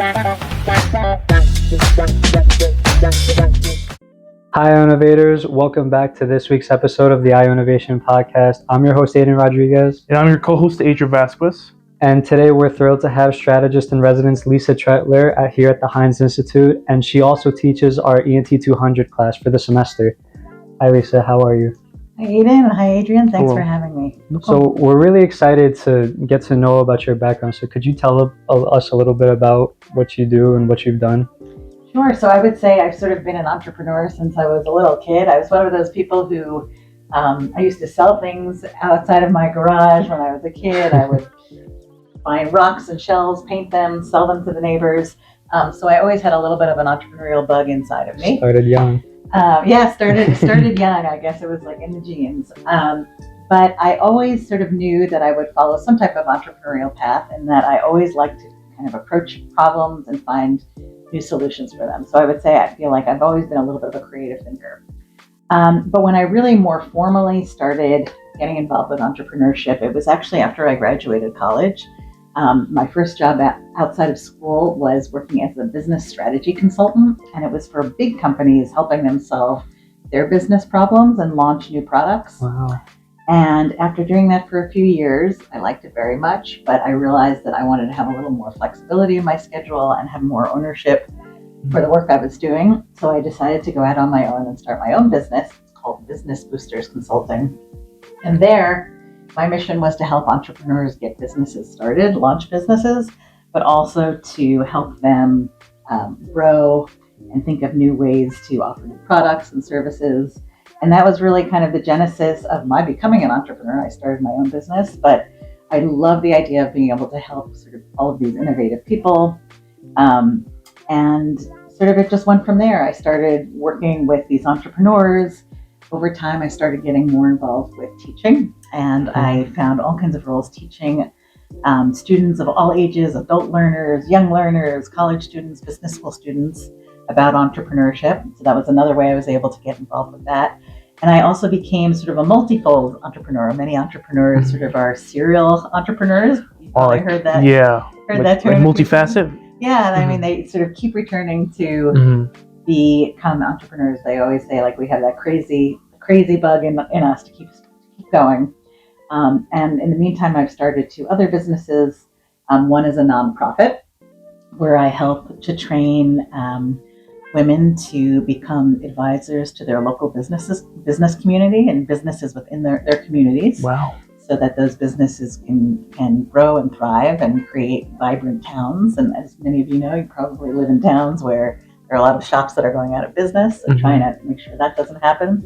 Hi, Ionavators. Welcome back to this week's episode of the Ionavation Podcast. I'm your host, Aiden Rodriguez. And I'm your co-host, Adrian Vasquez. And today we're thrilled to have Strategist-in-Residence Lisa Tretler here at the Hynes Institute. And she also teaches our ENT 200 class for the semester. Hi, Lisa. How are you? Hi, Aiden. Hi, Adrian. Thanks Cool. for having me. So we're really excited to get to know about your background. So could you tell us a little bit about what you do and what you've done? Sure. So I would say I've sort of been an entrepreneur since I was a little kid. I was one of those people who I used to sell things outside of my garage when I was a kid. I would find rocks and shells, paint them, sell them to the neighbors. So I always had a little bit of an entrepreneurial bug inside of me. Started young. Started young. I guess it was like in the genes. But I always sort of knew that I would follow some type of entrepreneurial path, and that I always liked to kind of approach problems and find new solutions for them. So I would say I feel like I've always been a little bit of a creative thinker. But when I really more formally started getting involved with entrepreneurship, it was actually after I graduated college. My first job outside of school was working as a business strategy consultant, and it was for big companies helping them solve their business problems and launch new products. Wow. And after doing that for a few years, I liked it very much, but I realized that I wanted to have a little more flexibility in my schedule and have more ownership for the work I was doing. So I decided to go out on my own and start my own business. It's called Business Boosters Consulting. And there, my mission was to help entrepreneurs get businesses started, launch businesses, but also to help them grow and think of new ways to offer new products and services. And that was really kind of the genesis of my becoming an entrepreneur. I started my own business, but I love the idea of being able to help sort of all of these innovative people. And sort of it just went from there. I started working with these entrepreneurs. Over time, I started getting more involved with teaching, and I found all kinds of roles teaching students of all ages, adult learners, young learners, college students, business school students, about entrepreneurship. So that was another way I was able to get involved with that. And I also became sort of a multifold entrepreneur. Many entrepreneurs sort of are serial entrepreneurs. You probably heard that. Yeah. Heard that term. Like multifaceted. Yeah, I mean, they sort of keep returning to become entrepreneurs. They always say, like, we have that crazy bug in us to keep going. And in the meantime, I've started two other businesses. One is a nonprofit where I help to train women to become advisors to their local business community and businesses within their communities. Wow. So that those businesses can grow and thrive and create vibrant towns. And as many of you know, you probably live in towns where there are a lot of shops that are going out of business, and trying to make sure that doesn't happen.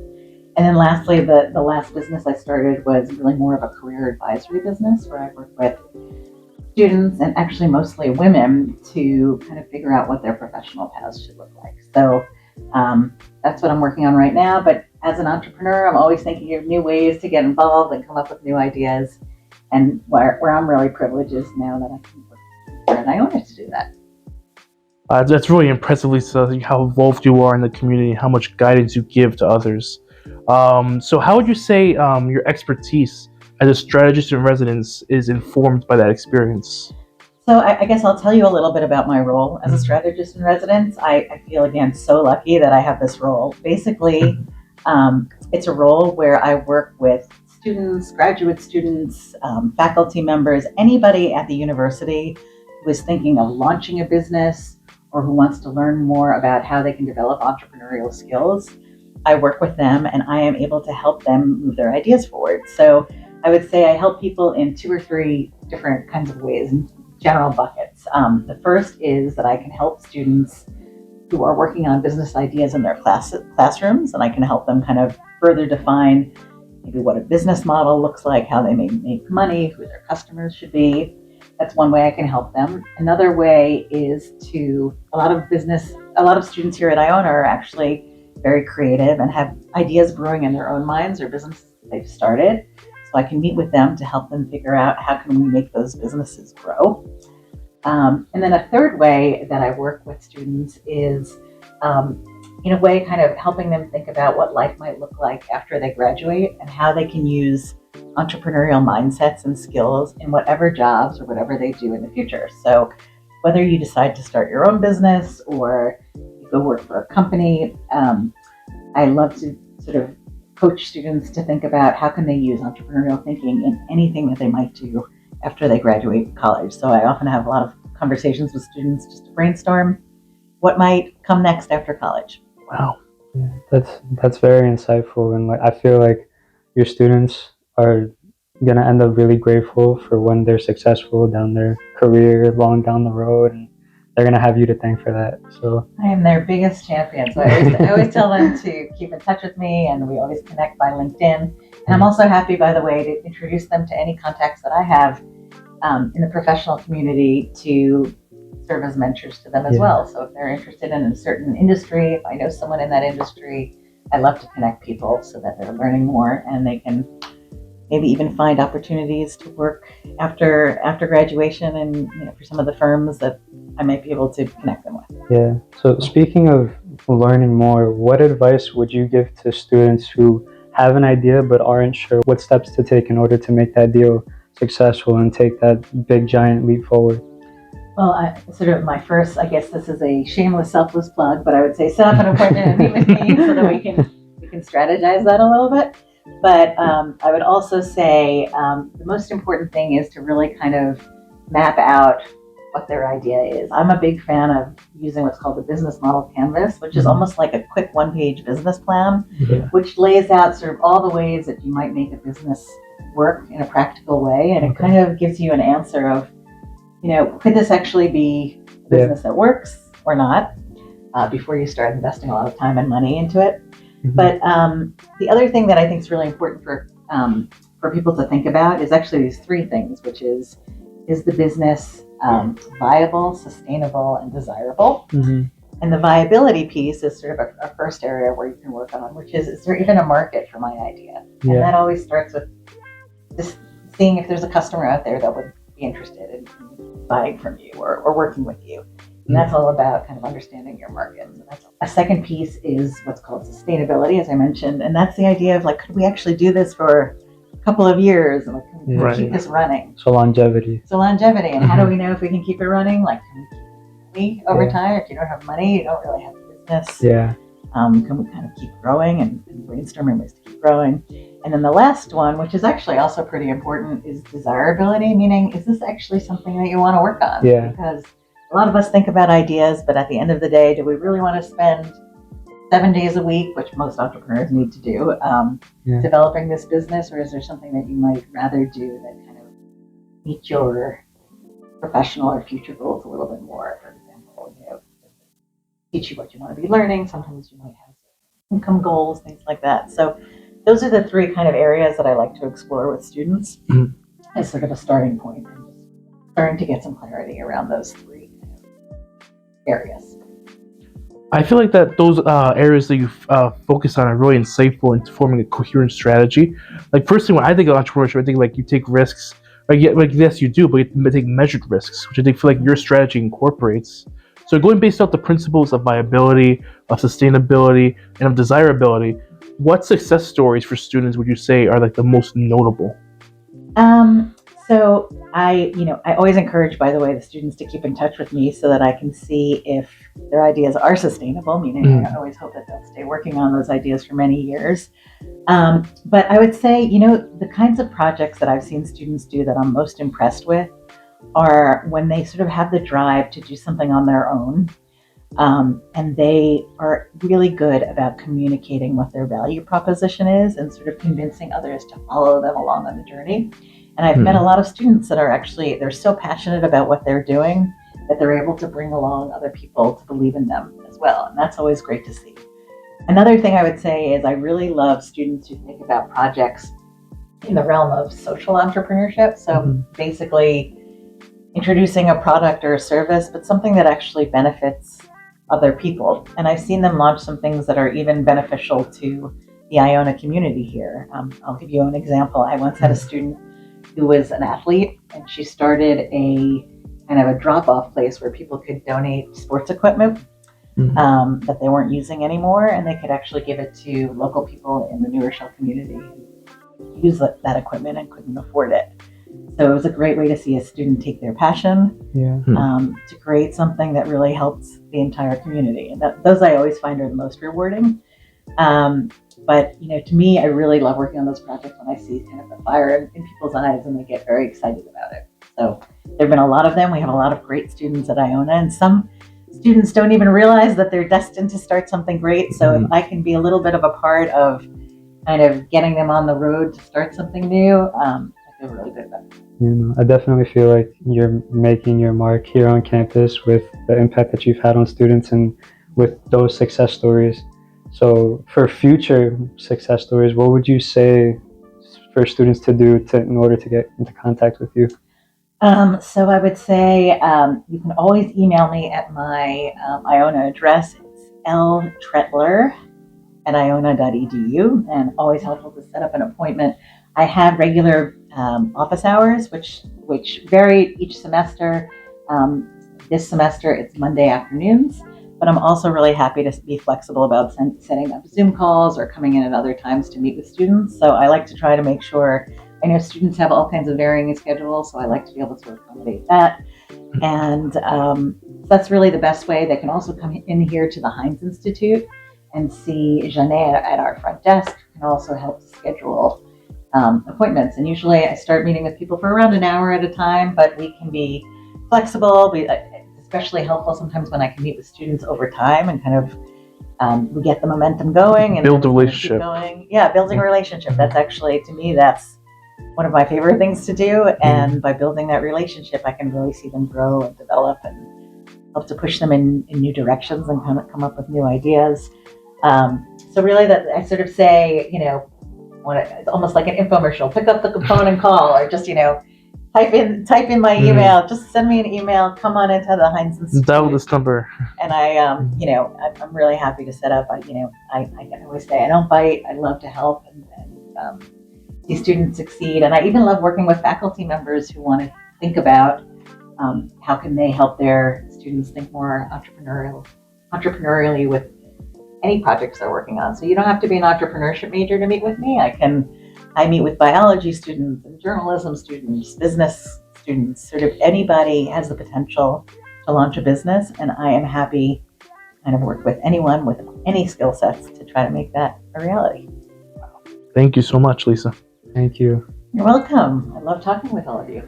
And then lastly, the last business I started was really more of a career advisory business where I work with students, and actually mostly women, to kind of figure out what their professional paths should look like. So that's what I'm working on right now. But as an entrepreneur, I'm always thinking of new ways to get involved and come up with new ideas. And where I'm really privileged is now that I can work here at Iona to do that. That's really impressive, Lisa, how involved you are in the community and how much guidance you give to others. So how would you say your expertise as a strategist in residence is informed by that experience? So I guess I'll tell you a little bit about my role as a strategist in residence. I feel, again, so lucky that I have this role. Basically, it's a role where I work with students, graduate students, faculty members, anybody at the university who is thinking of launching a business or who wants to learn more about how they can develop entrepreneurial skills. I work with them, and I am able to help them move their ideas forward. So I would say I help people in 2 or 3 different kinds of ways, in general buckets. The first is that I can help students who are working on business ideas in their classrooms, and I can help them kind of further define maybe what a business model looks like, how they may make money, who their customers should be. That's one way I can help them. Another way is a lot of students here at Iona are actually very creative and have ideas brewing in their own minds or businesses they've started. So I can meet with them to help them figure out how can we make those businesses grow. And then a third way that I work with students is in a way kind of helping them think about what life might look like after they graduate and how they can use entrepreneurial mindsets and skills in whatever jobs or whatever they do in the future. So whether you decide to start your own business or you go work for a company, I love to sort of coach students to think about how can they use entrepreneurial thinking in anything that they might do after they graduate college. So I often have a lot of conversations with students just to brainstorm what might come next after college. Wow. Yeah, that's very insightful, and like I feel like your students are gonna end up really grateful for when they're successful down their career, long down the road, and they're gonna have you to thank for that. So I am their biggest champion. So I always tell them to keep in touch with me, and we always connect by LinkedIn. And I'm also happy, by the way, to introduce them to any contacts that I have in the professional community to serve as mentors to them as well. So if they're interested in a certain industry, if I know someone in that industry, I love to connect people so that they're learning more and they can maybe even find opportunities to work after graduation, and for some of the firms that I might be able to connect them with. yeah. So speaking of learning more, what advice would you give to students who have an idea but aren't sure what steps to take in order to make that deal successful and take that big giant leap forward? Well, sort of my first, I guess this is a shameless, selfless plug, but I would say set up an appointment and meet with me so that we can strategize that a little bit. But I would also say the most important thing is to really kind of map out what their idea is. I'm a big fan of using what's called the business model canvas, which is almost like a quick one-page business plan, which lays out sort of all the ways that you might make a business work in a practical way. And it kind of gives you an answer of, could this actually be a business that works or not before you start investing a lot of time and money into it. But the other thing that I think is really important for people to think about is actually these three things, which is the business viable, sustainable, and desirable? And the viability piece is sort of a first area where you can work on, which is there even a market for my idea? And that always starts with just seeing if there's a customer out there that would be interested in buying from you or working with you. And that's all about kind of understanding your market. So that's a second piece is what's called sustainability, as I mentioned. And that's the idea of could we actually do this for a couple of years? And can we keep this running? So longevity. And how do we know if we can keep it running? Can we keep over time? If you don't have money, you don't really have a business. Can we kind of keep growing and brainstorming ways to keep growing? And then the last one, which is actually also pretty important, is desirability, meaning is this actually something that you want to work on? Because a lot of us think about ideas, but at the end of the day, do we really want to spend 7 days a week, which most entrepreneurs need to do, developing this business? Or is there something that you might rather do that kind of meet your professional or future goals a little bit more? For example, teach you what you want to be learning. Sometimes you might have income goals, things like that. So those are the three kind of areas that I like to explore with students as sort of a starting point, and just starting to get some clarity around those three kind of areas. I feel like that those areas that you focus on are really insightful into forming a coherent strategy. Firstly, when I think of entrepreneurship, I think you take risks. Yes, you do, but you take measured risks, which I feel like your strategy incorporates. So going based off the principles of viability, of sustainability, and of desirability, what success stories for students would you say are the most notable? So I always encourage, by the way, the students to keep in touch with me so that I can see if their ideas are sustainable, meaning I always hope that they'll stay working on those ideas for many years. But I would say, the kinds of projects that I've seen students do that I'm most impressed with are when they sort of have the drive to do something on their own. And they are really good about communicating what their value proposition is and sort of convincing others to follow them along on the journey. And I've met a lot of students that they're so passionate about what they're doing that they're able to bring along other people to believe in them as well. And that's always great to see. Another thing I would say is I really love students who think about projects in the realm of social entrepreneurship. So basically introducing a product or a service, but something that actually benefits other people. And I've seen them launch some things that are even beneficial to the Iona community here. I'll give you an example. I once had a student who was an athlete, and she started a kind of a drop-off place where people could donate sports equipment that they weren't using anymore, and they could actually give it to local people in the New Rochelle community who use that equipment and couldn't afford it. So it was a great way to see a student take their passion Yeah. to create something that really helps the entire community. And those I always find are the most rewarding. But to me, I really love working on those projects when I see kind of the fire in people's eyes and they get very excited about it. So there have been a lot of them. We have a lot of great students at Iona, and some students don't even realize that they're destined to start something great. So if I can be a little bit of a part of kind of getting them on the road to start something new, I feel really good about it. I definitely feel like you're making your mark here on campus with the impact that you've had on students and with those success stories. So for future success stories, what would you say for students to do in order to get into contact with you? So I would say you can always email me at my Iona address. It's ltretler@iona.edu, and always helpful to set up an appointment. I have regular office hours, which vary each semester. This semester it's Monday afternoons, but I'm also really happy to be flexible about setting up Zoom calls or coming in at other times to meet with students. So I like to try to make sure, I know students have all kinds of varying schedules, so I like to be able to accommodate that. And that's really the best way. They can also come in here to the Hynes Institute and see Janet at our front desk, who can also help to schedule appointments. And usually I start meeting with people for around an hour at a time, but we can be flexible. It's especially helpful sometimes when I can meet with students over time and kind of we get the momentum going and build a relationship. Yeah, building a relationship. That's actually, to me, that's one of my favorite things to do. And by building that relationship, I can really see them grow and develop and help to push them in new directions and kind of come up with new ideas. So really, that I sort of say, it's almost like an infomercial. Pick up the phone and call, or just type in my email. Just send me an email. Come on into the Hynes Institute. Dial this number. And I'm really happy to set up. I always say I don't bite. I love to help and see students succeed. And I even love working with faculty members who want to think about how can they help their students think more entrepreneurially with any projects they're working on. So you don't have to be an entrepreneurship major to meet with me. I meet with biology students and journalism students, business students, sort of anybody has the potential to launch a business. And I am happy to kind of work with anyone with any skill sets to try to make that a reality. Thank you so much, Lisa. Thank you. You're welcome. I love talking with all of you.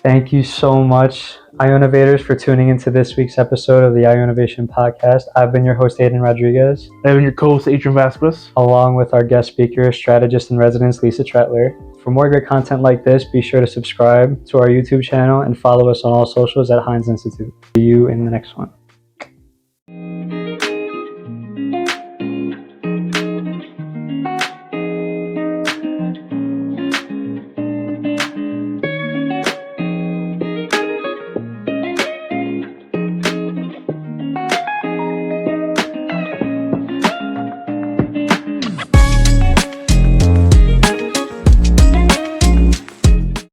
Thank you so much, Ionavators, for tuning into this week's episode of the Ionavation Podcast. I've been your host, Aiden Rodriguez. I've been your co-host, Adrian Vasquez. Along with our guest speaker, Strategist-in-Residence, Lisa Tretler. For more great content like this, be sure to subscribe to our YouTube channel and follow us on all socials at Hynes Institute. See you in the next one.